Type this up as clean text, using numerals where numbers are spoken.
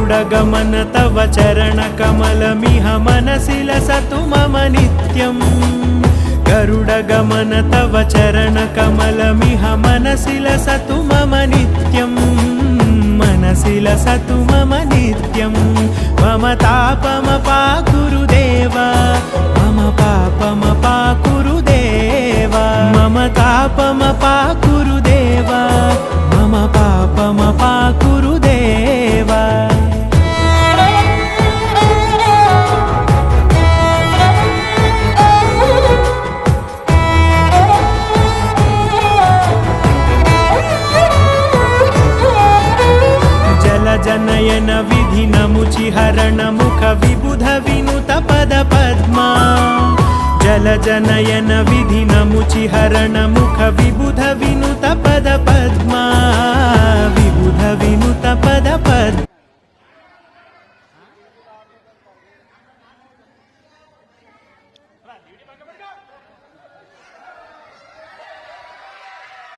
गरुडगमन तव चरणकमलमिह मनसि लसतु मम नित्यम् गरुडगमन तव चरणकमलमिह मनसि लसतु मम नित्यम् मनसि लसतु मम नित्यम् मम तापमपाकुरु देव मम पापमपाकुरु देव मम तापमपाकुरु देव मम पापमपाकुरु देव जनयन विधि नमुचिहरण मुख विबुध विनुत पद पद्मा जल जनयन विधि नमुचिहरण मुख विबुध विनुत पद पद्मा विबुध विनुत पद पद्मा